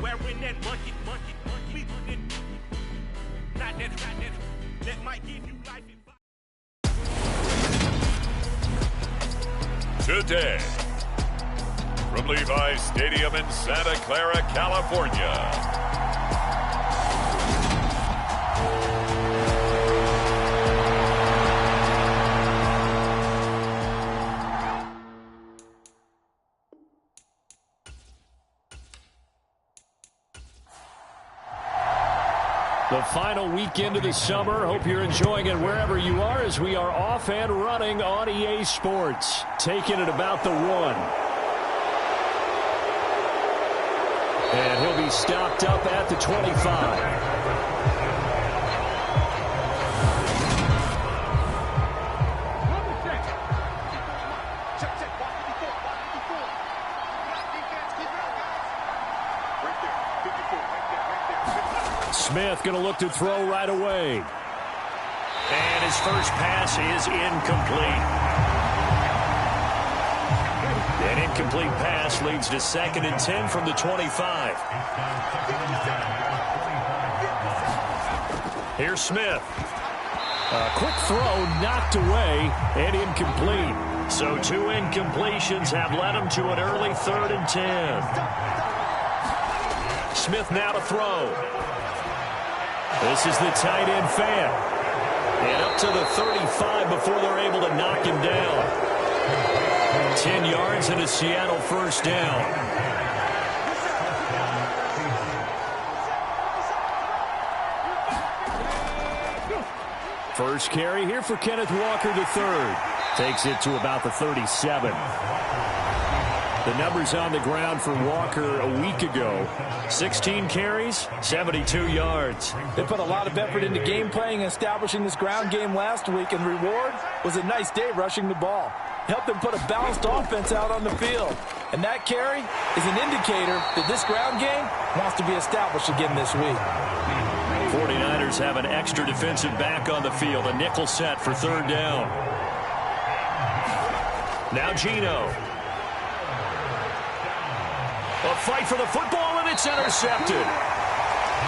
wearing that monkey. Not that might give you life. Today, from Levi's Stadium in Santa Clara, California. The final weekend of the summer. Hope you're enjoying it wherever you are as we are off and running on EA Sports. Taking it about the 1. And he'll be stopped up at the 25. Smith going to look to throw right away. And his first pass is incomplete. An incomplete pass leads to 2nd and 10 from the 25. Here's Smith. A quick throw knocked away and incomplete. So 2 incompletions have led him to an early 3rd and 10. Smith now to throw. This is the tight end fan. And up to the 35 before they're able to knock him down. 10 yards and a Seattle first down. First carry here for Kenneth Walker III. Takes it to about the 37. The numbers on the ground for Walker a week ago. 16 carries, 72 yards. They put a lot of effort into game playing and establishing this ground game last week, and the reward was a nice day rushing the ball. Helped them put a balanced offense out on the field. And that carry is an indicator that this ground game wants to be established again this week. 49ers have an extra defensive back on the field. A nickel set for 3rd down. Now Geno. A fight for the football, and it's intercepted.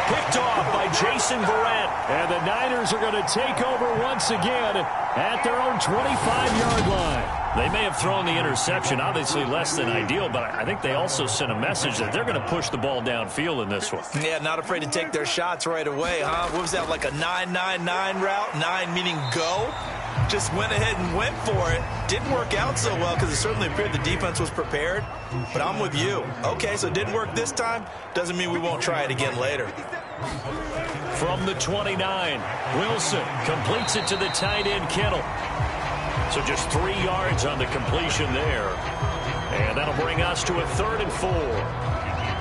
Picked off by Jason Verrett. And the Niners are going to take over once again at their own 25-yard line. They may have thrown the interception, obviously less than ideal, but I think they also sent a message that they're going to push the ball downfield in this one. Yeah, not afraid to take their shots right away, huh? What was that, like a 9-9-9 route? 9 meaning go? Just went ahead and went for it. Didn't work out so well because it certainly appeared the defense was prepared. But I'm with you. Okay, so it didn't work this time. Doesn't mean we won't try it again later. From the 29, Wilson completes it to the tight end, Kittle. So just 3 yards on the completion there. And that'll bring us to a 3rd and 4.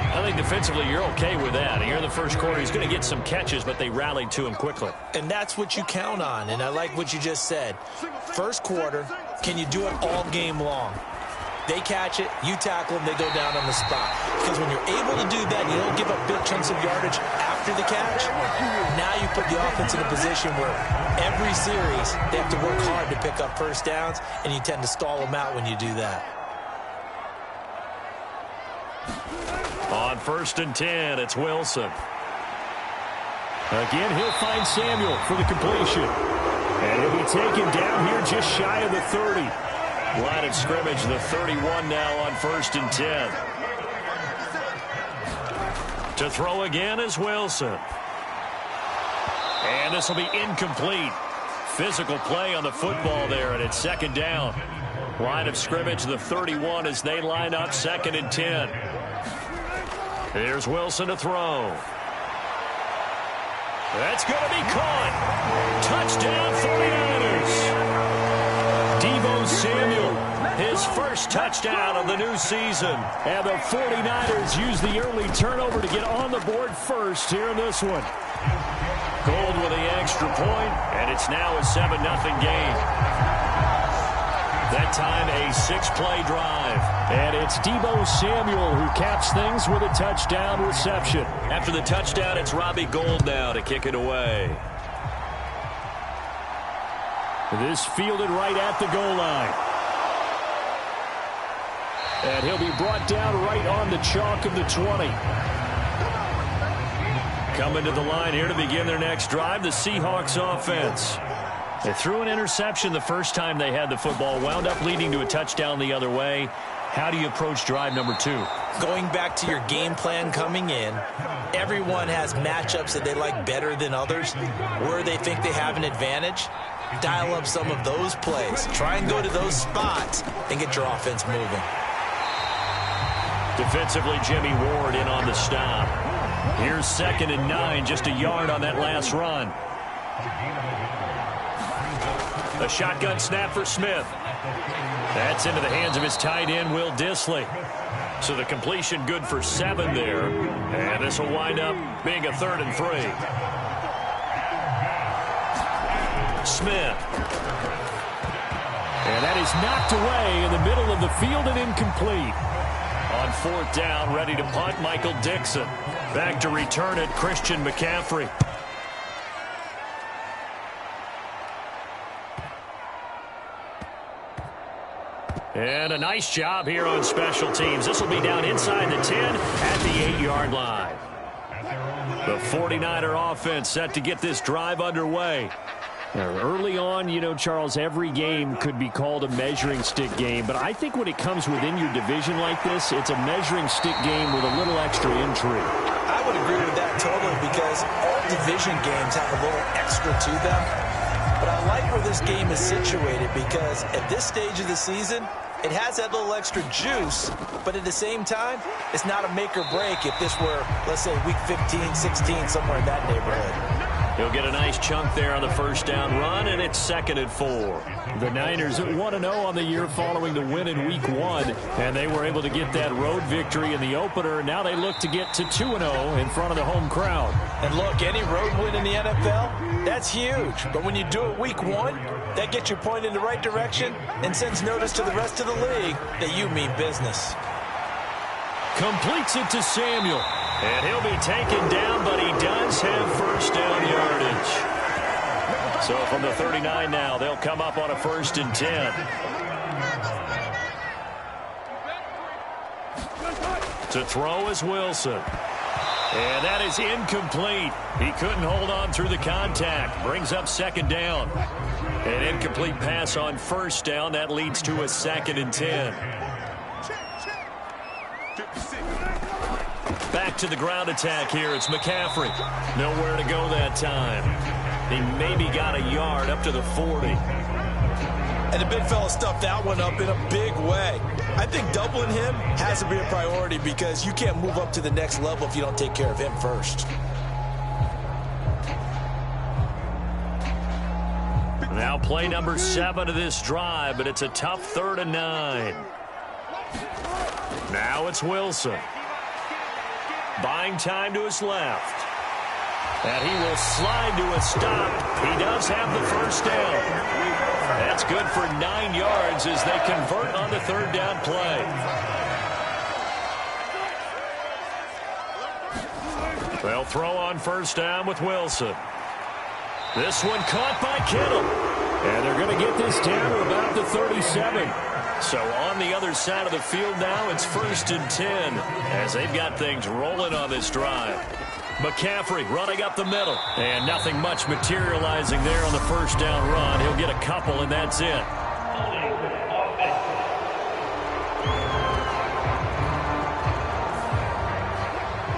I think defensively you're okay with that. Here in the first quarter, he's going to get some catches, but they rallied to him quickly. And that's what you count on, and I like what you just said. First quarter, can you do it all game long? They catch it, you tackle them, they go down on the spot. Because when you're able to do that, you don't give up big chunks of yardage after the catch. Now you put the offense in a position where every series they have to work hard to pick up first downs, and you tend to stall them out when you do that. On 1st and 10, it's Wilson. Again, he'll find Samuel for the completion. And he'll be taken down here just shy of the 30. Line of scrimmage, the 31 now on 1st and 10. To throw again is Wilson. And this will be incomplete. Physical play on the football there, and it's 2nd down. Line of scrimmage, the 31 as they line up 2nd and 10. Here's Wilson to throw. That's going to be caught. Touchdown 49ers. Deebo Samuel, his first touchdown of the new season. And the 49ers use the early turnover to get on the board first here in this one. Gold with the extra point, and it's now a 7-0 game. That time a 6-play drive. And it's Deebo Samuel who caps things with a touchdown reception. After the touchdown, it's Robbie Gould now to kick it away. This fielded right at the goal line. And he'll be brought down right on the chalk of the 20. Coming to the line here to begin their next drive, the Seahawks offense. They threw an interception the first time they had the football, wound up leading to a touchdown the other way. How do you approach drive number 2? Going back to your game plan coming in, everyone has matchups that they like better than others, where they think they have an advantage. Dial up some of those plays. Try and go to those spots and get your offense moving. Defensively, Jimmy Ward in on the stop. Here's 2nd and 9, just a yard on that last run. A shotgun snap for Smith. That's into the hands of his tight end, Will Dissly. So the completion good for 7 there. And this will wind up being a 3rd and 3. Smith. And that is knocked away in the middle of the field and incomplete. On 4th down, ready to punt, Michael Dixon. Back to return it, Christian McCaffrey. And a nice job here on special teams. This will be down inside the 10 at the 8-yard line. The 49er offense set to get this drive underway. Early on, you know, Charles, every game could be called a measuring stick game. But I think when it comes within your division like this, it's a measuring stick game with a little extra intrigue. I would agree with that totally, because all division games have a little extra to them. But I like where this game is situated, because at this stage of the season, it has that little extra juice, but at the same time, it's not a make or break if this were, let's say, week 15, 16, somewhere in that neighborhood. He'll get a nice chunk there on the first down run, and it's 2nd and 4. The Niners at 1-0 on the year following the win in week 1, and they were able to get that road victory in the opener. Now they look to get to 2-0 in front of the home crowd. And look, any road win in the NFL, that's huge. But when you do it week 1, that gets your point in the right direction and sends notice to the rest of the league that you mean business. Completes it to Samuel. And he'll be taken down, but he does have first down yardage. So from the 39 now, they'll come up on a 1st and 10. To throw is Wilson. And that is incomplete. He couldn't hold on through the contact. Brings up 2nd down. An incomplete pass on 1st down. That leads to a 2nd and 10. Back to the ground attack here. It's McCaffrey. Nowhere to go that time. He maybe got a yard up to the 40. And the big fella stuffed that one up in a big way. I think doubling him has to be a priority, because you can't move up to the next level if you don't take care of him first. Now play number 7 of this drive, but it's a tough 3rd and 9. Now it's Wilson. Buying time to his left. And he will slide to a stop. He does have the first down. That's good for 9 yards as they convert on the 3rd down play. They'll throw on 1st down with Wilson. This one caught by Kittle. And they're going to get this down to about the 37. So on the other side of the field now, it's 1st and 10 as they've got things rolling on this drive. McCaffrey running up the middle, and nothing much materializing there on the 1st down run. He'll get a couple, and that's it.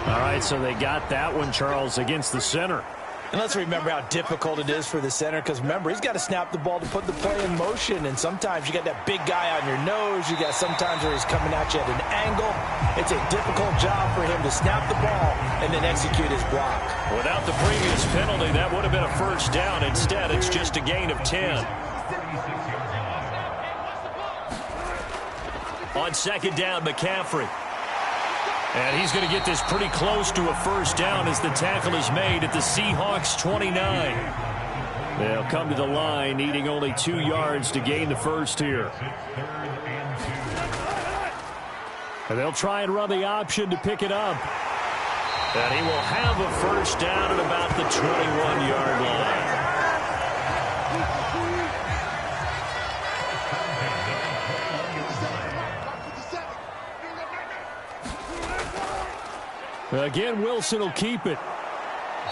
All right, so they got that one, Charles, against the center. And let's remember how difficult it is for the center, because remember, he's got to snap the ball to put the play in motion, and sometimes you got that big guy on your nose. You got sometimes where he's coming at you at an angle. It's a difficult job for him to snap the ball and then execute his block. Without the previous penalty, that would have been a 1st down. Instead, it's just a gain of 10. On 2nd down, McCaffrey. And he's going to get this pretty close to a 1st down as the tackle is made at the Seahawks 29. They'll come to the line needing only 2 yards to gain the first here. And they'll try and run the option to pick it up. And he will have a 1st down at about the 21-yard line. Again, Wilson will keep it.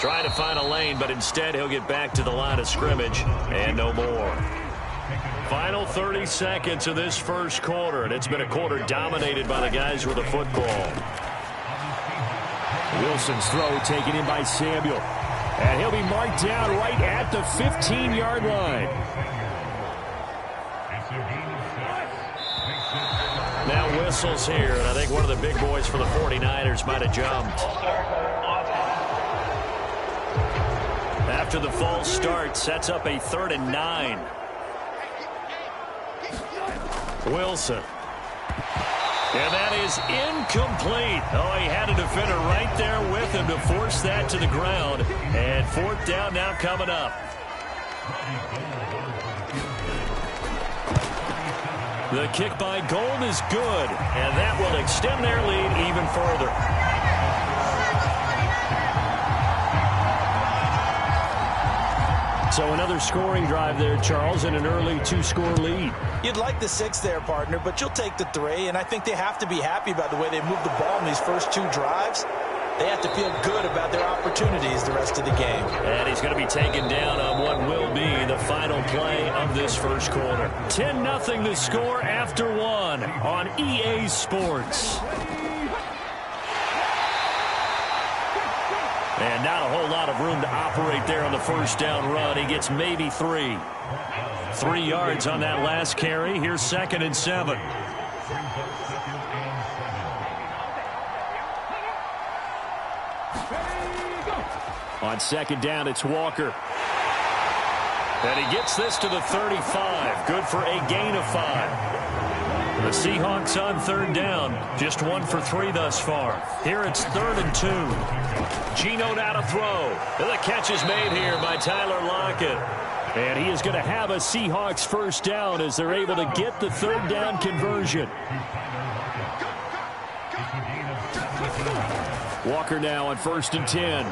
Trying to find a lane, but instead he'll get back to the line of scrimmage and no more. Final 30 seconds of this first quarter, and it's been a quarter dominated by the guys with the football. Wilson's throw taken in by Samuel. And he'll be marked down right at the 15-yard line. Now whistles here, and I think one of the big boys for the 49ers might have jumped. After the false start, sets up a 3rd and 9. Wilson. And that is incomplete. Oh, he had a defender right there with him to force that to the ground. And 4th down now coming up. The kick by Gold is good, and that will extend their lead even further. So another scoring drive there, Charles, and an early 2-score lead. You'd like the 6 there, partner, but you'll take the 3, and I think they have to be happy about the way they moved the ball in these first 2 drives. They have to feel good about their opportunities the rest of the game. And he's going to be taken down on what will be the final play of this first quarter. 10-0 the score after 1 on EA Sports. And not a whole lot of room to operate there on the first down run. He gets maybe 3. 3 yards on that last carry. Here's 2nd and 7. On 2nd down, it's Walker. And he gets this to the 35. Good for a gain of 5. The Seahawks on 3rd down. Just 1 for 3 thus far. Here it's 3rd and 2. Geno now to throw. And the catch is made here by Tyler Lockett. And he is going to have a Seahawks first down as they're able to get the 3rd down conversion. Walker now on 1st and 10.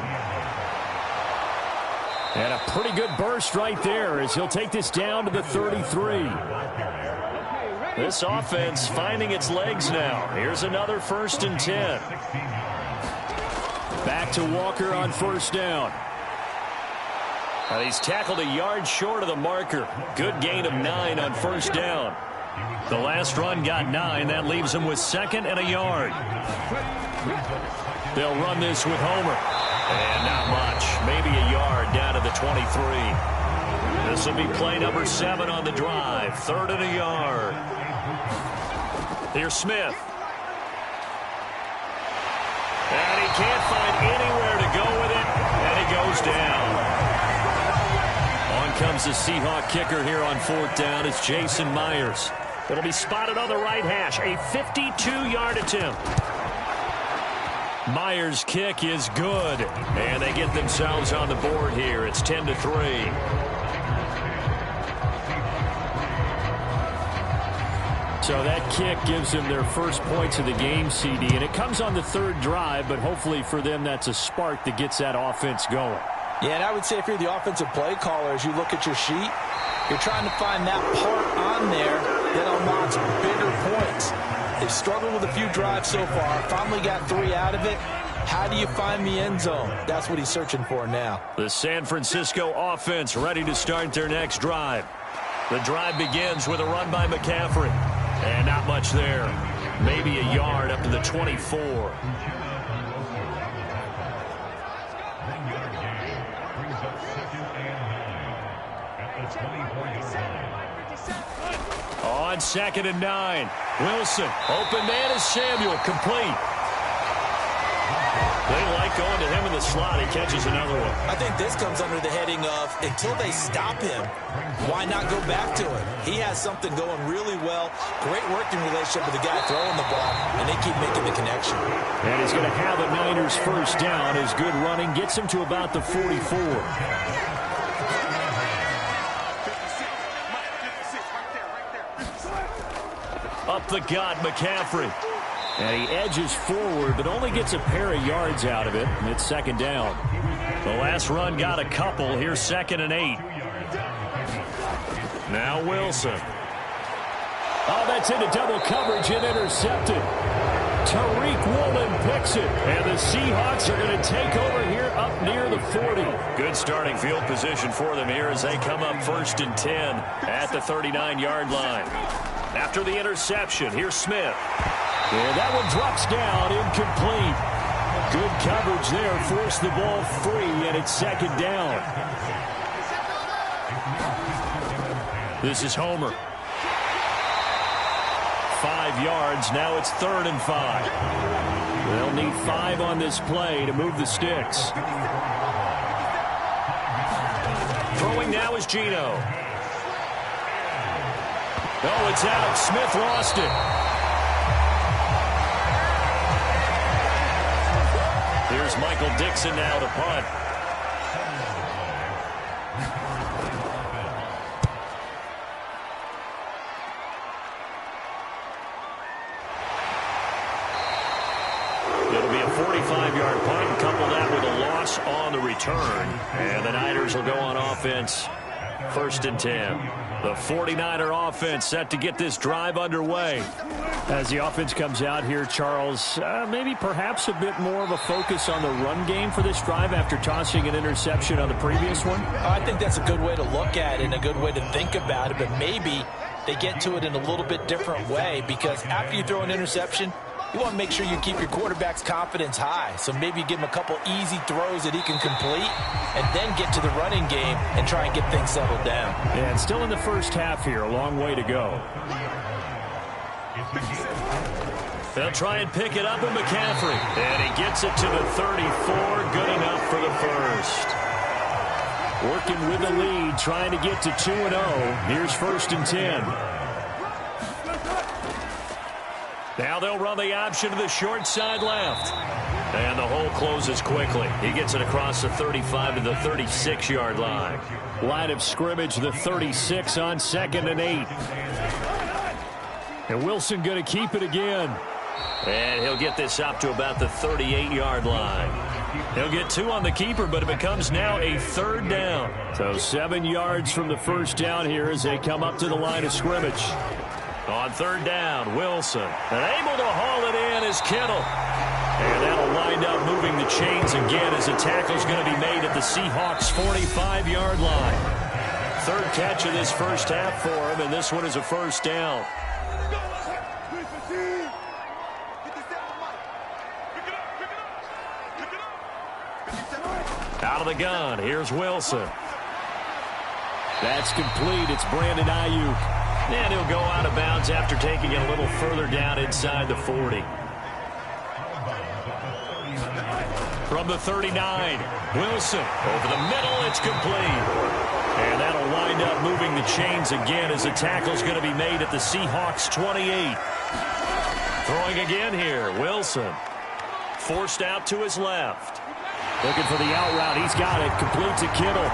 And a pretty good burst right there as he'll take this down to the 33. This offense finding its legs now. Here's another 1st and 10. Back to Walker on 1st down. And he's tackled a yard short of the marker. Good gain of 9 on 1st down. The last run got 9. That leaves him with 2nd and a yard. They'll run this with Homer. And not much. Maybe a yard down to the 23. This will be play number 7 on the drive. 3rd and a yard. Here's Smith. And he can't find anywhere to go with it. And he goes down. On comes the Seahawk kicker here on 4th down. It's Jason Myers. It'll be spotted on the right hash. A 52-yard attempt. Myers' kick is good. And they get themselves on the board here. It's 10-3. So that kick gives them their first points of the game, CD. And it comes on the 3rd drive, but hopefully for them that's a spark that gets that offense going. Yeah, and I would say if you're the offensive play caller, as you look at your sheet, you're trying to find that part on there that unlocks bigger points. They've struggled with a few drives so far. Finally got 3 out of it. How do you find the end zone? That's what he's searching for now. The San Francisco offense ready to start their next drive. The drive begins with a run by McCaffrey. And not much there. Maybe a yard up to the 24. On 2nd and 9. Wilson. Open man is Samuel. Complete. They like going to him in the slot. He catches another one. I think this comes under the heading of until they stop him, why not go back to it? He has something going really well. Great working relationship with the guy throwing the ball, and they keep making the connection. And he's going to have a Niners first down. His good running gets him to about the 44. Up the gut, McCaffrey. And he edges forward, but only gets a pair of yards out of it. And it's 2nd down. The last run got a couple. Here's 2nd and 8. Now Wilson. Oh, that's into double coverage and intercepted. Tariq Woolen picks it. And the Seahawks are going to take over here up near the 40. Good starting field position for them here as they come up 1st and 10 at the 39-yard line. After the interception, here's Smith. And that one drops down, incomplete. Good coverage there, forced the ball free, and it's 2nd down. This is Homer. 5 yards, now it's 3rd and 5. They'll need 5 on this play to move the sticks. Throwing now is Geno. Oh, it's out. Smith lost it. Here's Michael Dixon now to punt. It'll be a 45-yard punt and couple that with a loss on the return. And the Niners will go on offense 1st and 10. The 49er offense set to get this drive underway. As the offense comes out here, Charles, maybe perhaps a bit more of a focus on the run game for this drive after tossing an interception on the previous one? I think that's a good way to look at it and a good way to think about it, but maybe they get to it in a little bit different way because after you throw an interception, you want to make sure you keep your quarterback's confidence high. So maybe you give him a couple easy throws that he can complete and then get to the running game and try and get things settled down. And still in the first half here, a long way to go. They'll try and pick it up with McCaffrey. And he gets it to the 34. Good enough for the first. Working with the lead, trying to get to 2-0. Here's 1st and 10. Now they'll run the option to the short side left. And the hole closes quickly. He gets it across the 35 to the 36-yard line. Line of scrimmage, the 36 on 2nd and 8. And Wilson going to keep it again. And he'll get this up to about the 38-yard line. He'll get 2 on the keeper, but it becomes now a 3rd down. So 7 yards from the first down here as they come up to the line of scrimmage. On 3rd down, Wilson. And able to haul it in is Kittle. And that'll wind up moving the chains again as a tackle's going to be made at the Seahawks' 45-yard line. 3rd catch of this first half for him, and this one is a 1st down. Out of the gun, here's Wilson. That's complete. It's Brandon Ayuk. And he'll go out of bounds after taking it a little further down inside the 40. From the 39, Wilson over the middle, it's complete. And that'll wind up moving the chains again as the tackle's going to be made at the Seahawks' 28. Throwing again here, Wilson. Forced out to his left. Looking for the out route. He's got it. Complete to Kittle.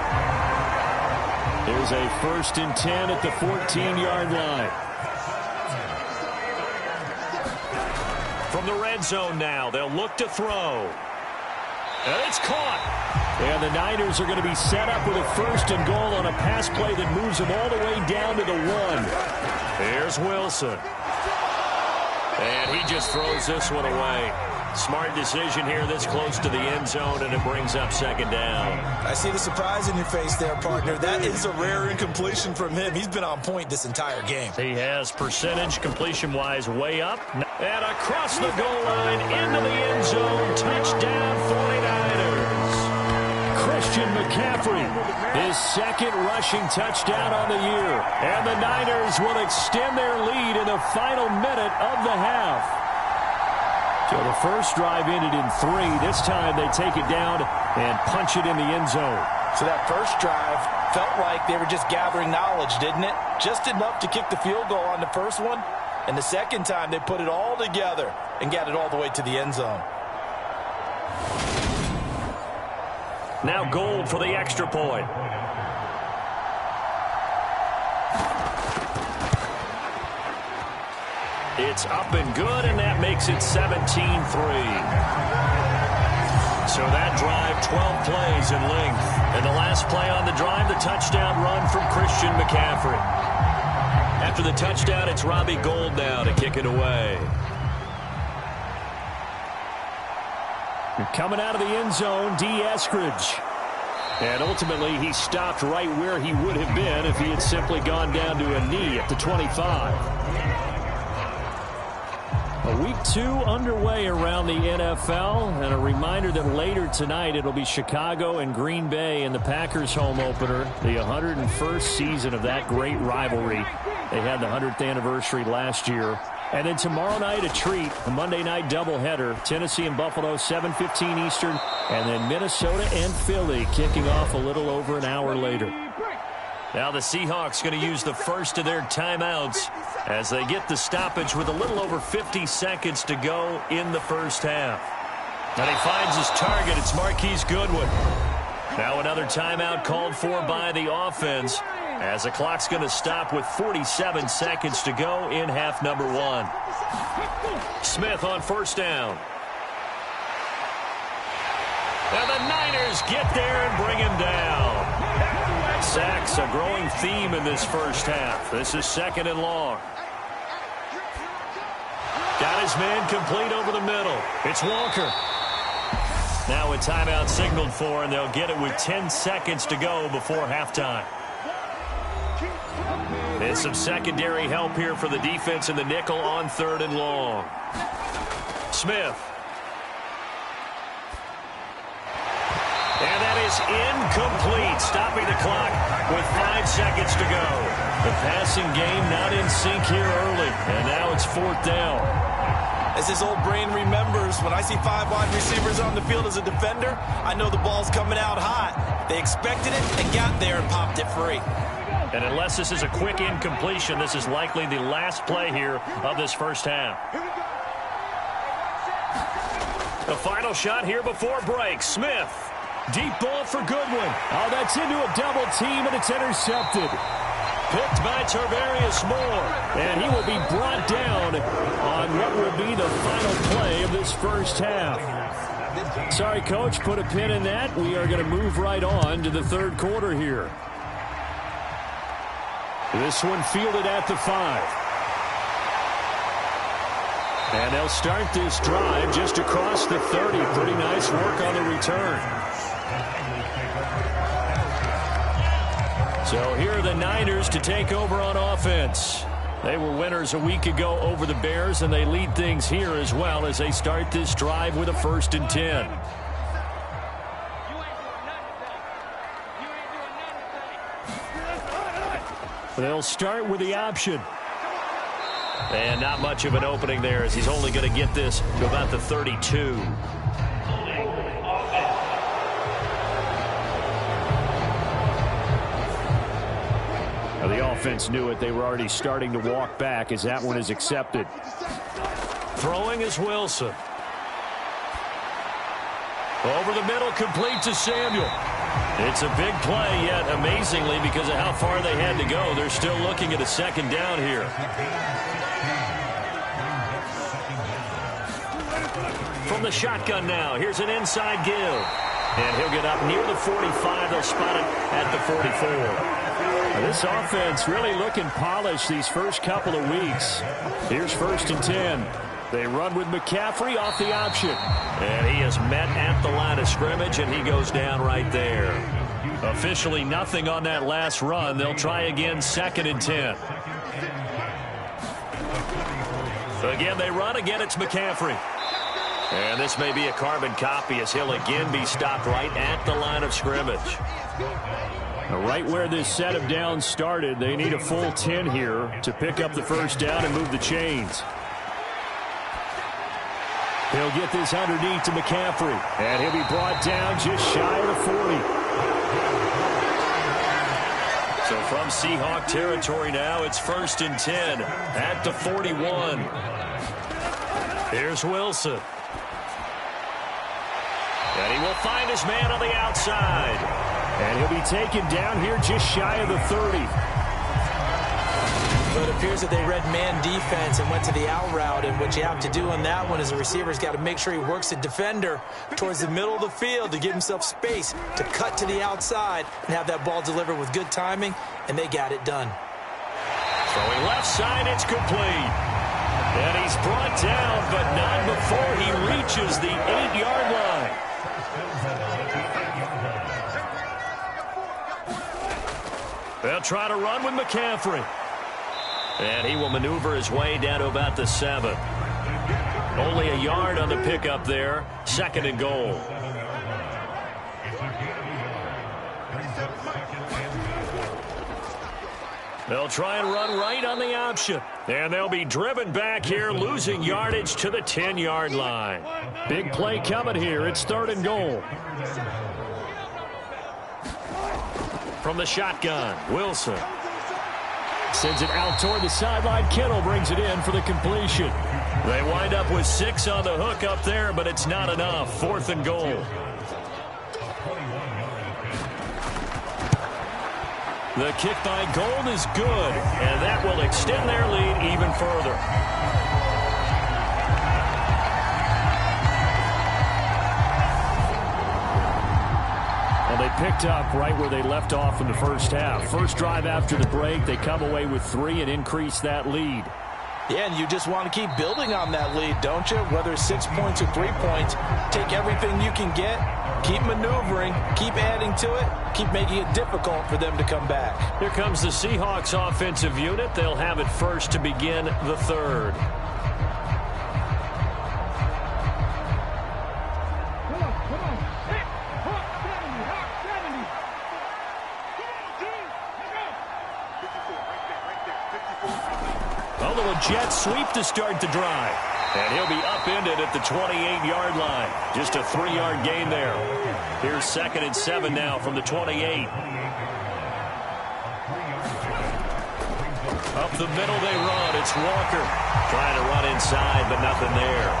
There's a 1st and 10 at the 14-yard line. From the red zone now, they'll look to throw. And it's caught. And the Niners are going to be set up with a 1st and goal on a pass play that moves them all the way down to the 1. Here's Wilson. And he just throws this one away. Smart decision here this close to the end zone, and it brings up 2nd down. I see the surprise in your face there, partner. That is a rare incompletion from him. He's been on point this entire game. He has percentage completion-wise way up. And across the goal line into the end zone. Touchdown 49ers. Christian McCaffrey, his 2nd rushing touchdown on the year. And the Niners will extend their lead in the final minute of the half. So the first drive ended in 3. This time they take it down and punch it in the end zone. So that first drive felt like they were just gathering knowledge, didn't it? Just enough to kick the field goal on the first one. And the second time they put it all together and got it all the way to the end zone. Now Gold for the extra point. It's up and good, and that makes it 17-3. So that drive, 12 plays in length. And the last play on the drive, the touchdown run from Christian McCaffrey. After the touchdown, it's Robbie Gould now to kick it away. And coming out of the end zone, D. Eskridge. And ultimately, he stopped right where he would have been if he had simply gone down to a knee at the 25. Week 2 underway around the NFL, and a reminder that later tonight it'll be Chicago and Green Bay in the Packers home opener, the 101st season of that great rivalry. They had the 100th anniversary last year. And then tomorrow night, a treat, a Monday night doubleheader, Tennessee and Buffalo, 7:15 Eastern, and then Minnesota and Philly kicking off a little over an hour later. Now the Seahawks going to use the first of their timeouts as they get the stoppage with a little over 50 seconds to go in the first half. And he finds his target. It's Marquise Goodwin. Now another timeout called for by the offense as the clock's going to stop with 47 seconds to go in half number 1. Smith on first down. And the Niners get there and bring him down. Sacks, a growing theme in this first half. This is 2nd and long. Got his man complete over the middle. It's Walker. Now a timeout signaled for, and they'll get it with 10 seconds to go before halftime. There's some secondary help here for the defense in the nickel on 3rd and long. Smith. And that is incomplete, stopping the clock with 5 seconds to go. The passing game not in sync here early, and now it's 4th down. As his old brain remembers, when I see 5 wide receivers on the field as a defender, I know the ball's coming out hot. They expected it and got there and popped it free. And unless this is a quick incompletion, this is likely the last play here of this first half. The final shot here before break. Smith. Deep ball for Goodwin. Oh, that's into a double team, and it's intercepted. Picked by Tarvarius Moore. And he will be brought down on what will be the final play of this first half. Sorry, Coach, put a pin in that. We are going to move right on to the 3rd quarter here. This one fielded at the 5. And they'll start this drive just across the 30. Pretty nice work on the return. So here are the Niners to take over on offense. They were winners a week ago over the Bears, and they lead things here as well as they start this drive with a 1st and 10. They'll start with the option. And not much of an opening there as he's only going to get this to about the 32. Now the offense knew it. They were already starting to walk back as that one is accepted. Throwing is Wilson. Over the middle, complete to Samuel. It's a big play, yet amazingly, because of how far they had to go, they're still looking at a 2nd down here. From the shotgun now, here's an inside give. And he'll get up near the 45. They'll spot it at the 44. Now this offense really looking polished these first couple of weeks. Here's 1st and 10. They run with McCaffrey off the option. And he is met at the line of scrimmage, and he goes down right there. Officially nothing on that last run. They'll try again, 2nd and 10. Again, they run. Again, it's McCaffrey. And this may be a carbon copy as he'll again be stopped right at the line of scrimmage. Right where this set of downs started, they need a full 10 here to pick up the 1st down and move the chains. He'll get this underneath to McCaffrey, and he'll be brought down just shy of the 40. So from Seahawk territory now, it's 1st and 10 at the 41. Here's Wilson. And he will find his man on the outside. And he'll be taken down here just shy of the 30. So it appears that they read man defense and went to the out route, and what you have to do on that one is the receiver's got to make sure he works the defender towards the middle of the field to give himself space to cut to the outside and have that ball delivered with good timing, and they got it done. Throwing left side, it's complete. And he's brought down, but not before he reaches the 8-yard line. try to run with McCaffrey. And he will maneuver his way down to about the 7. Only a yard on the pickup there. 2nd and goal. They'll try and run right on the option. And they'll be driven back here, losing yardage to the 10-yard line. Big play coming here. It's 3rd and goal. From the shotgun, Wilson. Sends it out toward the sideline. Kittle brings it in for the completion. They wind up with 6 on the hook up there, but it's not enough. 4th and goal. The kick by Gold is good, and that will extend their lead even further. Well, they picked up right where they left off in the first half. First drive after the break, they come away with 3 and increase that lead. Yeah, and you just want to keep building on that lead, don't you? Whether it's 6 points or 3 points, take everything you can get, keep maneuvering, keep adding to it, keep making it difficult for them to come back. Here comes the Seahawks offensive unit. They'll have it first to begin the 3rd. A little jet sweep to start the drive. And he'll be upended at the 28-yard line. Just a 3-yard gain there. Here's 2nd and 7 now from the 28. Up the middle they run. It's Walker trying to run inside, but nothing there.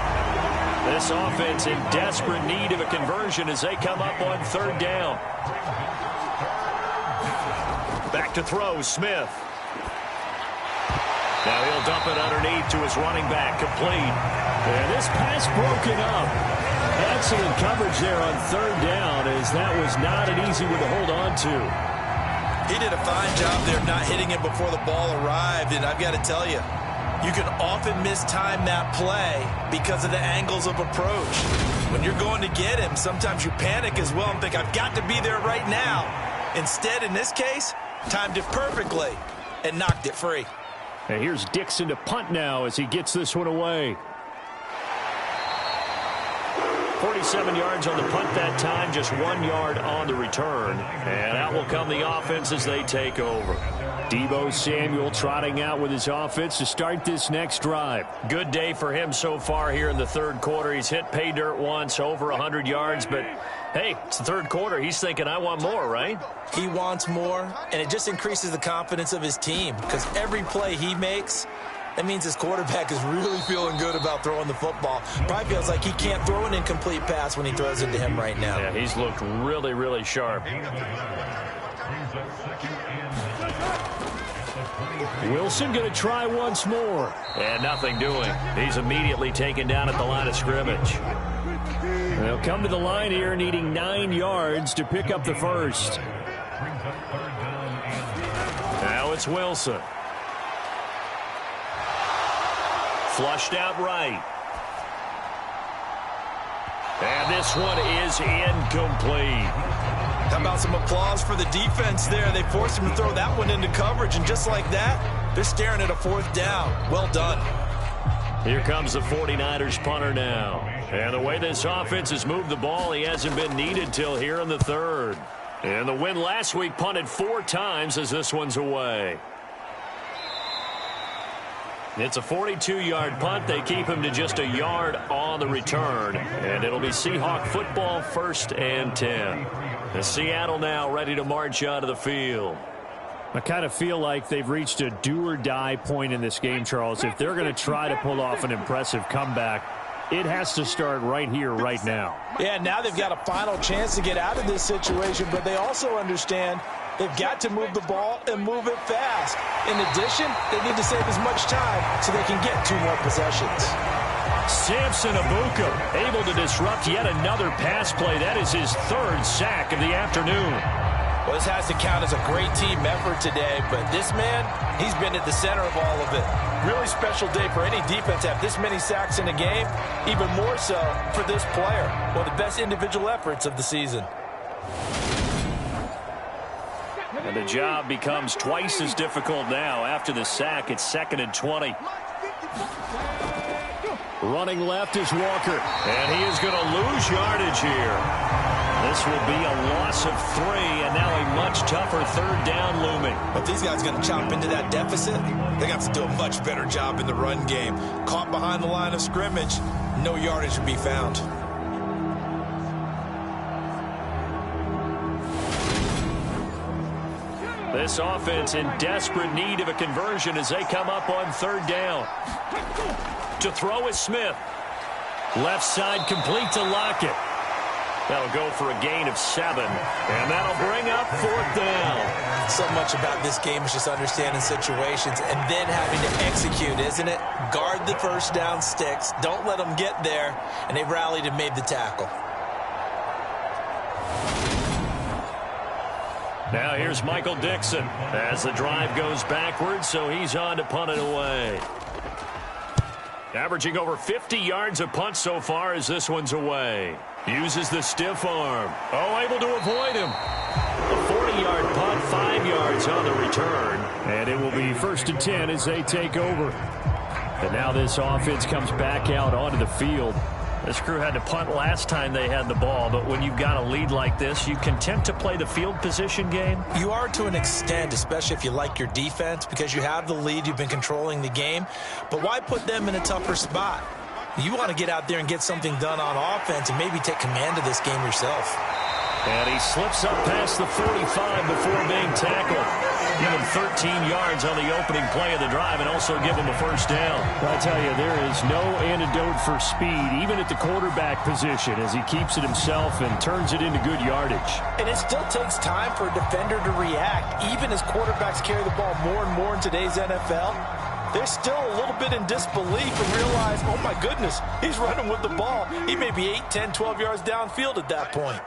This offense in desperate need of a conversion as they come up on 3rd down. Back to throw, Smith. Now he'll dump it underneath to his running back, complete. And this pass broken up. Excellent coverage there on 3rd down, as that was not an easy one to hold on to. He did a fine job there not hitting it before the ball arrived, and I've got to tell you, you can often mistime that play because of the angles of approach. When you're going to get him, sometimes you panic as well and think, I've got to be there right now. Instead, in this case, timed it perfectly and knocked it free. And here's Dixon to punt now as he gets this one away. 47 yards on the punt that time, just 1 yard on the return. And out will come the offense as they take over. Deebo Samuel trotting out with his offense to start this next drive. Good day for him so far here in the 3rd quarter. He's hit pay dirt once, over 100 yards, but hey, it's the 3rd quarter. He's thinking, I want more, right? He wants more, and it just increases the confidence of his team because every play he makes, that means his quarterback is really feeling good about throwing the football. Probably feels like he can't throw an incomplete pass when he throws it to him right now. Yeah, he's looked really, really sharp. Wilson going to try once more. And nothing doing. He's immediately taken down at the line of scrimmage. They'll come to the line here needing 9 yards to pick up the first. Now it's Wilson. Flushed out right. And this one is incomplete. How about some applause for the defense there? They forced him to throw that one into coverage, and just like that, they're staring at a 4th down. Well done. Here comes the 49ers punter now. And the way this offense has moved the ball, he hasn't been needed till here in the 3rd. And the win last week punted 4 times as this one's away. It's a 42-yard punt. They keep him to just a yard on the return. And it'll be Seahawk football, 1st and 10. And Seattle now ready to march out of the field. I kind of feel like they've reached a do-or-die point in this game, Charles. If they're going to try to pull off an impressive comeback, it has to start right here, right now. Yeah, now they've got a final chance to get out of this situation, but they also understand they've got to move the ball and move it fast. In addition, they need to save as much time so they can get 2 more possessions. Samson Abuka able to disrupt yet another pass play. That is his 3rd sack of the afternoon. Well, this has to count as a great team effort today, but this man, he's been at the center of all of it. Really special day for any defense to have this many sacks in a game, even more so for this player. One of the best individual efforts of the season. And the job becomes twice as difficult now. After the sack, it's 2nd and 20. Running left is Walker. And he is going to lose yardage here. This will be a loss of 3, and now a much tougher 3rd down looming. But these guys are going to chop into that deficit. They got to do a much better job in the run game. Caught behind the line of scrimmage, no yardage to be found. This offense in desperate need of a conversion as they come up on 3rd down. To throw is Smith. Left side complete to Lockett. That'll go for a gain of 7, and that'll bring up 4th down. So much about this game is just understanding situations and then having to execute, isn't it? Guard the first down sticks. Don't let them get there, and they rallied and made the tackle. Now here's Michael Dixon as the drive goes backwards, so he's on to punt it away. Averaging over 50 yards a punt so far as this one's away. Uses the stiff arm. Oh, able to avoid him. A 40-yard punt, 5 yards on the return. And it will be 1st and 10 as they take over. And now this offense comes back out onto the field. This crew had to punt last time they had the ball, but when you've got a lead like this, you content to play the field position game? You are to an extent, especially if you like your defense, because you have the lead, you've been controlling the game. But why put them in a tougher spot? You want to get out there and get something done on offense and maybe take command of this game yourself. And he slips up past the 45 before being tackled. Give him 13 yards on the opening play of the drive and also give him a 1st down. I tell you, there is no antidote for speed, even at the quarterback position, as he keeps it himself and turns it into good yardage. And it still takes time for a defender to react. Even as quarterbacks carry the ball more and more in today's NFL, they're still a little bit in disbelief and realize, oh my goodness, he's running with the ball. He may be 8, 10, 12 yards downfield at that point.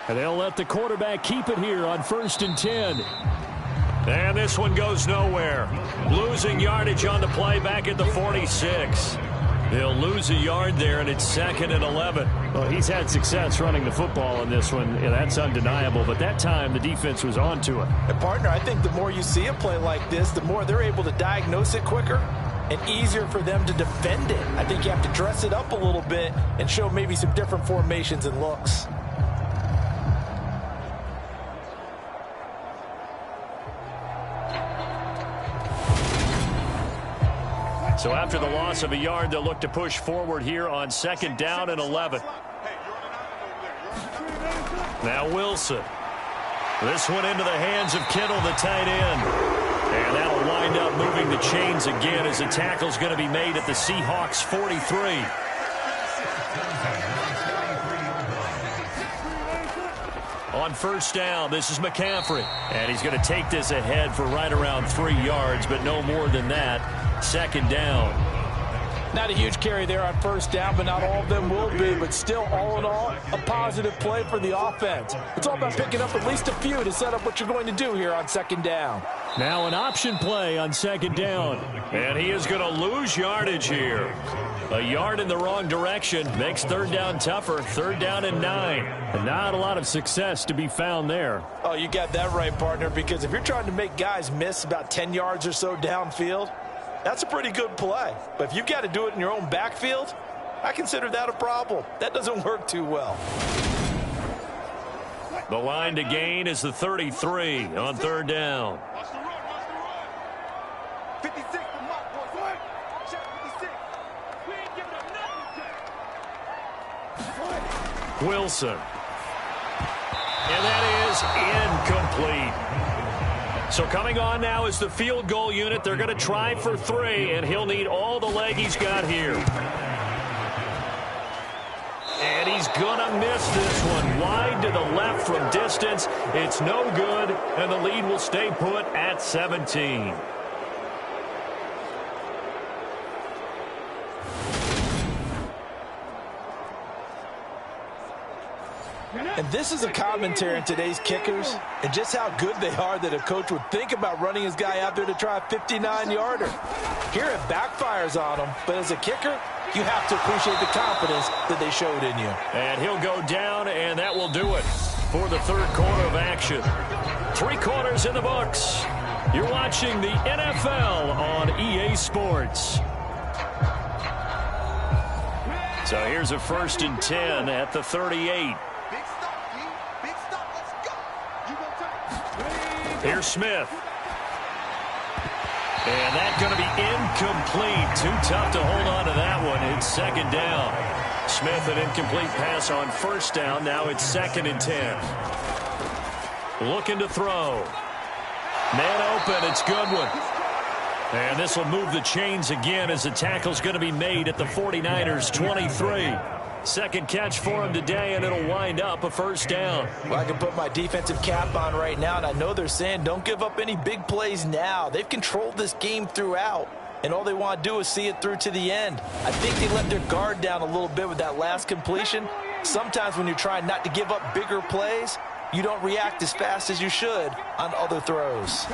And they'll let the quarterback keep it here on 1st and 10. And this one goes nowhere. Losing yardage on the play back at the 46. They'll lose a yard there, and it's 2nd and 11. Well, he's had success running the football in this one. Yeah, that's undeniable. But that time, the defense was on to it. And, partner, I think the more you see a play like this, the more they're able to diagnose it quicker and easier for them to defend it. I think you have to dress it up a little bit and show maybe some different formations and looks. So after the loss of a yard, they'll look to push forward here on 2nd down and 11. Now Wilson. This one into the hands of Kittle, the tight end. And that'll wind up moving the chains again as the tackle's going to be made at the Seahawks 43. On 1st down, this is McCaffrey. And he's going to take this ahead for right around 3 yards, but no more than that. 2nd down. Not a huge carry there on 1st down, but not all of them will be. But still, all in all, a positive play for the offense. It's all about picking up at least a few to set up what you're going to do here on 2nd down. Now an option play on 2nd down. And he is going to lose yardage here. A yard in the wrong direction makes 3rd down tougher. 3rd down and 9. And not a lot of success to be found there. Oh, you got that right, partner, because if you're trying to make guys miss about 10 yards or so downfield, that's a pretty good play. But if you've got to do it in your own backfield, I consider that a problem. That doesn't work too well. The line to gain is the 33 on 3rd down. Wilson. And that is incomplete. So coming on now is the field goal unit. They're going to try for 3, and he'll need all the leg he's got here. And he's going to miss this one. Wide to the left from distance. It's no good, and the lead will stay put at 17. And this is a commentary on today's kickers and just how good they are that a coach would think about running his guy out there to try a 59-yarder. Here it backfires on him, but as a kicker, you have to appreciate the confidence that they showed in you. And he'll go down, and that will do it for the third quarter of action. 3 quarters in the books. You're watching the NFL on EA Sports. So here's a 1st and 10 at the 38. Here's Smith. And that's going to be incomplete. Too tough to hold on to that one. It's 2nd down. Smith, an incomplete pass on 1st down. Now it's 2nd and 10. Looking to throw. Man open. It's Goodwin. And this will move the chains again as the tackle's going to be made at the 49ers 23. Second catch for him today, and it'll wind up a 1st down. Well, I can put my defensive cap on right now, and I know they're saying don't give up any big plays now. They've controlled this game throughout, and all they want to do is see it through to the end. I think they let their guard down a little bit with that last completion. Sometimes when you're trying not to give up bigger plays, you don't react as fast as you should on other throws.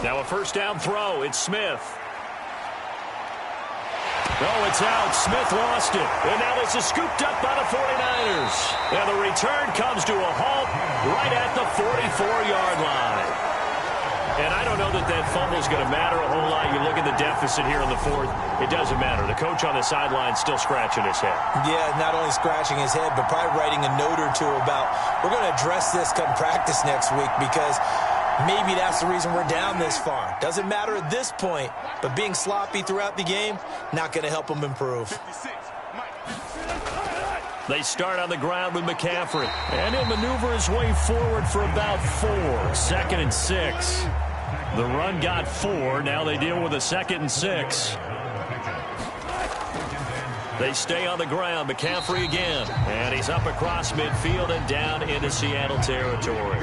Now a 1st down throw. It's Smith. Oh, it's out. Smith lost it. And now this is scooped up by the 49ers. And the return comes to a halt right at the 44-yard line. And I don't know that that fumble is going to matter a whole lot. You look at the deficit here in the 4th. It doesn't matter. The coach on the sideline still scratching his head. Yeah, not only scratching his head, but probably writing a note or two about we're going to address this come practice next week because maybe that's the reason we're down this far. Doesn't matter at this point, but being sloppy throughout the game, not going to help them improve. They start on the ground with McCaffrey. And he'll maneuver his way forward for about 4. 2nd and 6. The run got 4. Now they deal with a 2nd and 6. They stay on the ground. McCaffrey again. And he's up across midfield and down into Seattle territory.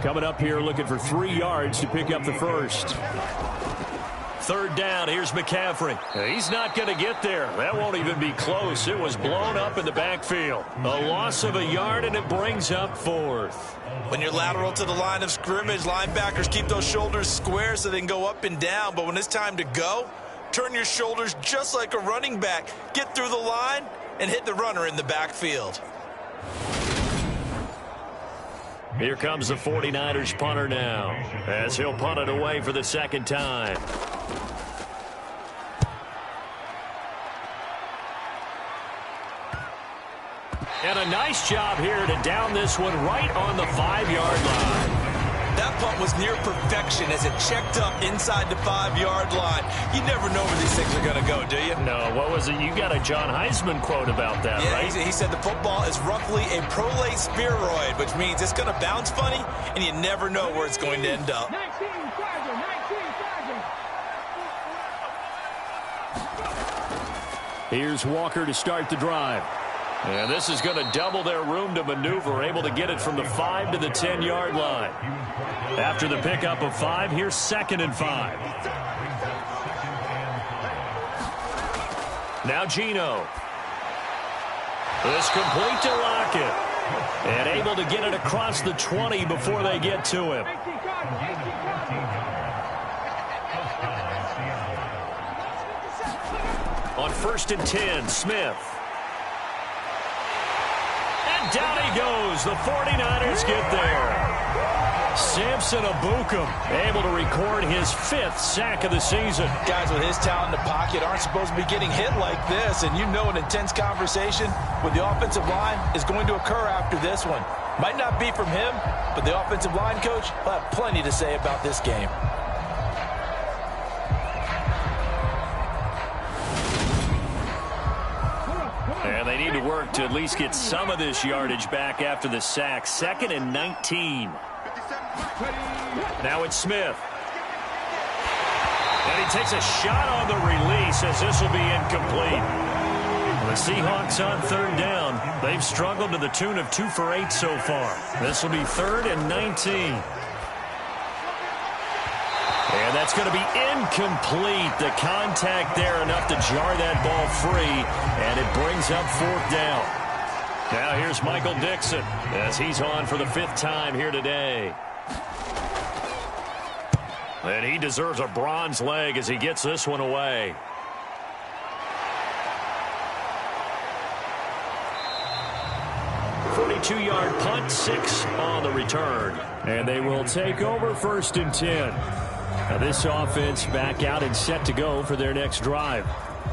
Coming up here looking for 3 yards to pick up the 1st. 3rd down. Here's McCaffrey. He's not going to get there. That won't even be close. It was blown up in the backfield. A loss of a yard, and it brings up 4th. When you're lateral to the line of scrimmage, linebackers keep those shoulders square so they can go up and down. But when it's time to go, turn your shoulders just like a running back. Get through the line and hit the runner in the backfield. Here comes the 49ers punter now, as he'll punt it away for the 2nd time. And a nice job here to down this one right on the 5-yard line. That punt was near perfection as it checked up inside the 5-yard line. You never know where these things are going to go, do you? No, what was it? You got a John Heisman quote about that, yeah, right? He said the football is roughly a prolate spheroid, which means it's going to bounce funny, and you never know where it's going to end up. Here's Walker to start the drive. And this is going to double their room to maneuver, able to get it from the 5 to the 10-yard line. After the pickup of 5, here's 2nd and 5. Now Geno. This complete to Lockett. And able to get it across the 20 before they get to him. On 1st and 10, Smith. And down he goes. The 49ers get there. Samson Ebukam able to record his 5th sack of the season. Guys with his talent in the pocket aren't supposed to be getting hit like this, and you know an intense conversation with the offensive line is going to occur after this one. Might not be from him, but the offensive line coach will have plenty to say about this game. And they need to work to at least get some of this yardage back after the sack. 2nd and 19. Now it's Smith. And he takes a shot on the release as this will be incomplete. The Seahawks on 3rd down. They've struggled to the tune of 2 for 8 so far. This will be 3rd and 19. And that's going to be incomplete. The contact there enough to jar that ball free. And it brings up 4th down. Now here's Michael Dixon as he's on for the 5th time here today. And he deserves a bronze leg as he gets this one away. Two-yard punt, 6 on the return. And they will take over 1st and 10. Now this offense back out and set to go for their next drive.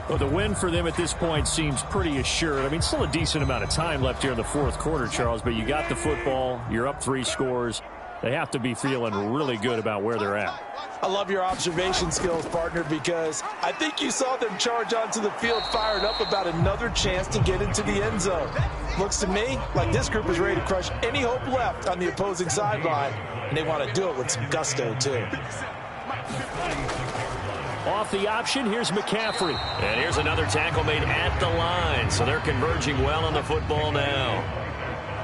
Well, the win for them at this point seems pretty assured. I mean, still a decent amount of time left here in the 4th quarter, Charles, but you got the football, you're up 3 scores. They have to be feeling really good about where they're at. I love your observation skills, partner, because I think you saw them charge onto the field fired up about another chance to get into the end zone. Looks to me like this group is ready to crush any hope left on the opposing sideline, and they want to do it with some gusto, too. Off the option, here's McCaffrey. And here's another tackle made at the line, so they're converging well on the football now.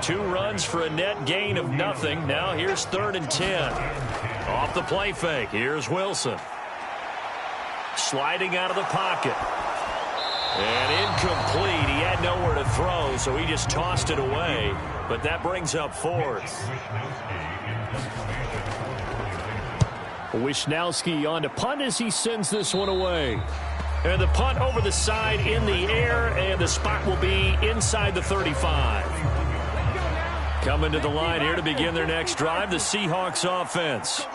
2 runs for a net gain of nothing. Now here's 3rd and 10. Off the play fake, here's Wilson. Sliding out of the pocket. And incomplete. He had nowhere to throw, so he just tossed it away. But that brings up 4th. Wisnowski on to punt as he sends this one away. And the punt over the side in the air, and the spot will be inside the 35. Coming to the line here to begin their next drive, the Seahawks offense.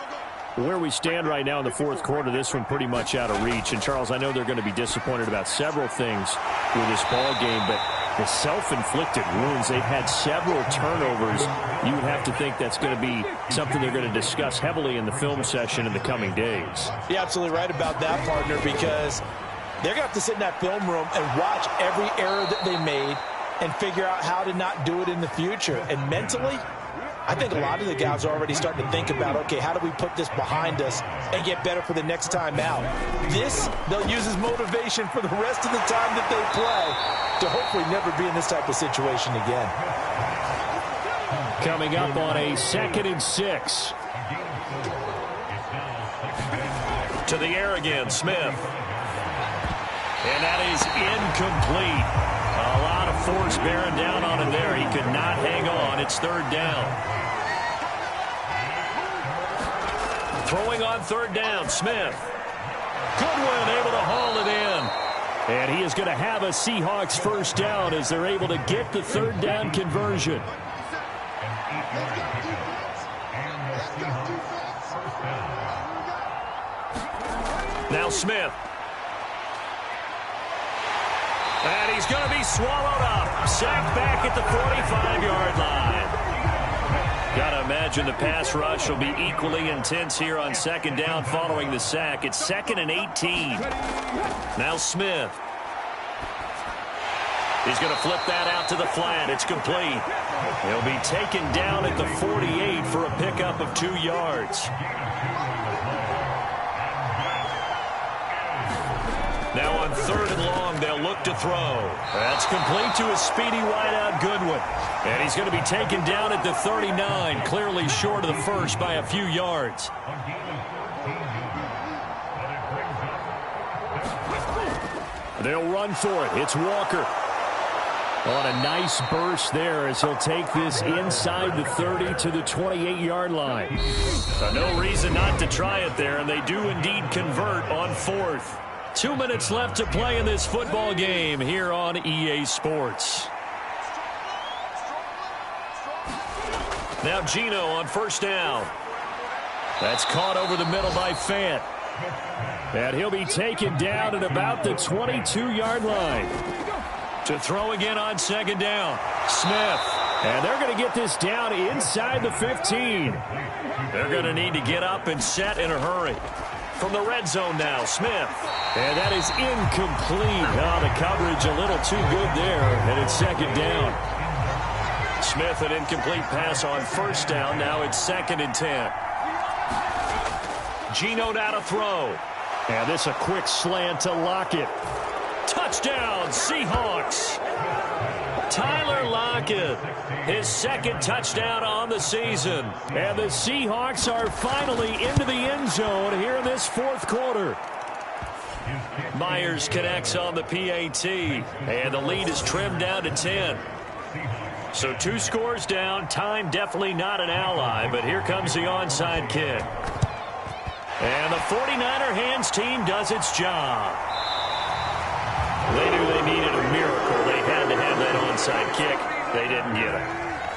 Where we stand right now in the 4th quarter, this one pretty much out of reach. And, Charles, I know they're going to be disappointed about several things with this ball game, but the self-inflicted wounds, they've had several turnovers. You would have to think that's going to be something they're going to discuss heavily in the film session in the coming days. You're absolutely right about that, partner, because they're going to have to sit in that film room and watch every error that they made and figure out how to not do it in the future. And mentally, I think a lot of the guys are already starting to think about, okay, how do we put this behind us and get better for the next time out? This, they'll use as motivation for the rest of the time that they play to hopefully never be in this type of situation again. Coming up on a 2nd and 6. To the air again, Smith. And that is incomplete. A lot of force bearing down on him there. He could not hang on. It's 3rd down. Throwing on 3rd down, Smith. Goodwin able to haul it in. And he is going to have a Seahawks 1st down as they're able to get the 3rd down conversion. Now Smith. And he's going to be swallowed up. Sacked back at the 45-yard line. Got to imagine the pass rush will be equally intense here on 2nd down following the sack. It's 2nd and 18. Now Smith. He's going to flip that out to the flat. It's complete. He'll be taken down at the 48 for a pickup of 2 yards. Now on 3rd and long, they'll look to throw. That's complete to a speedy wideout, Goodwin. And he's going to be taken down at the 39, clearly short of the first by a few yards. They'll run for it. It's Walker. On a nice burst there as he'll take this inside the 30 to the 28-yard line. No reason not to try it there, and they do indeed convert on 4th. 2 minutes left to play in this football game here on EA Sports. Now Gino on 1st down. That's caught over the middle by Fant. And he'll be taken down at about the 22-yard line. To throw again on 2nd down. Smith. And they're going to get this down inside the 15. They're going to need to get up and set in a hurry. From the red zone now, Smith. And that is incomplete. Oh, the coverage a little too good there, and it's 2nd down. Smith, an incomplete pass on 1st down. Now it's 2nd and 10. Gino now to throw. And this a quick slant to Lockett. Touchdown, Seahawks. Tyler Lockett, his 2nd touchdown on the season. And the Seahawks are finally into the end zone here in this 4th quarter. Myers connects on the PAT, and the lead is trimmed down to 10. So 2 scores down. Time definitely not an ally, but here comes the onside kick. And the 49er hands team does its job. They knew they needed a miracle. They had to have that onside kick. They didn't get it.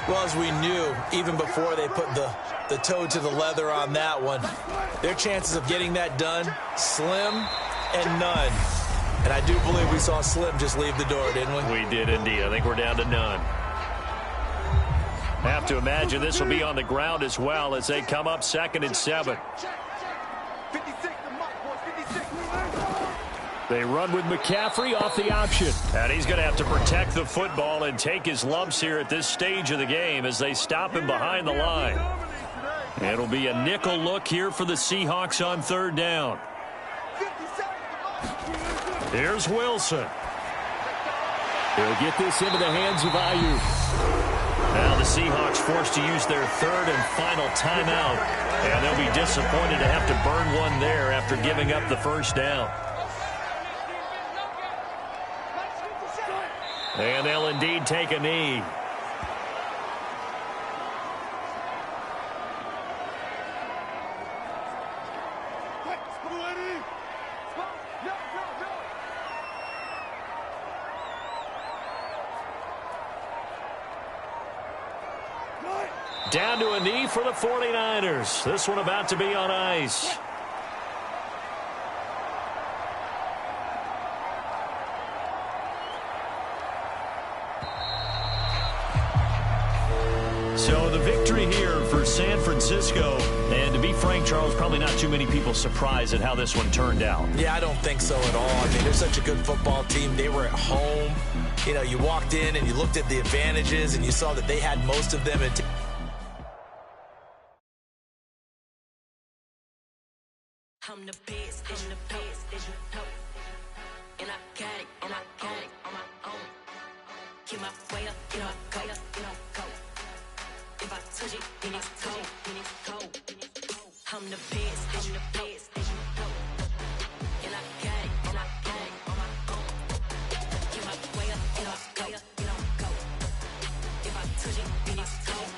Well, as we knew, even before they put the toe to the leather on that one, their chances of getting that done, slim and none. And I do believe we saw Slim just leave the door, didn't we? We did indeed. I think we're down to none. Have to imagine this will be on the ground as well as they come up 2nd and 7. They run with McCaffrey off the option. And he's going to have to protect the football and take his lumps here at this stage of the game as they stop him behind the line. It'll be a nickel look here for the Seahawks on 3rd down. Here's Wilson. He'll get this into the hands of Ayuk. Now the Seahawks forced to use their 3rd and final timeout. And they'll be disappointed to have to burn one there after giving up the 1st down. And they'll indeed take a knee. Down to a knee for the 49ers. This one about to be on ice. So the victory here for San Francisco. And to be frank, Charles, probably not too many people surprised at how this one turned out. Yeah, I don't think so at all. I mean, they're such a good football team. They were at home. You know, you walked in and you looked at the advantages and you saw that they had most of them. I'm the best, and you know. And I got it on my own. Get my way up, go. If I touch it, then it's cold. I'm the best, and you know. And I got it on my own. Get my way up, go. If I touch it, then it's cold.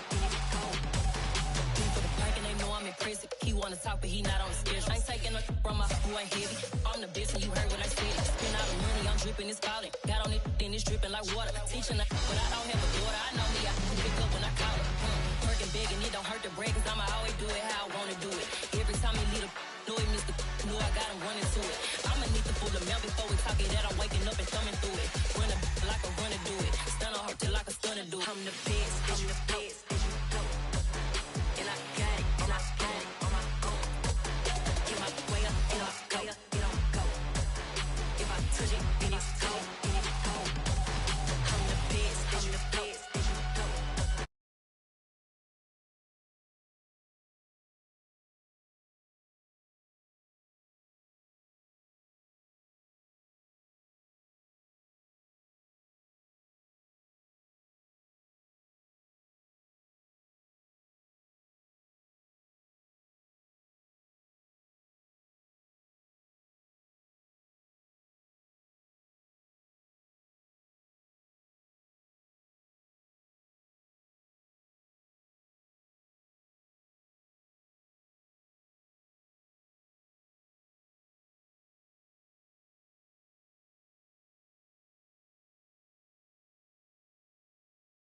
For the park and they know I'm impressive. He wanna talk, but he not on the schedule. I ain't taking no from my who ain't heavy. I'm the best, and you heard what I said. Spend all the money, I'm dripping, it's falling. Got on it, then it's dripping like water. Teaching, but I don't have a daughter. I know me, I can pick up when I call it. Working big, and it don't hurt to break, cause I'ma always do it how I wanna do it. Every time he lead know he missed the know I got him running to it. I'ma need to pull the mail before we talk it that I'm waking up and thumbing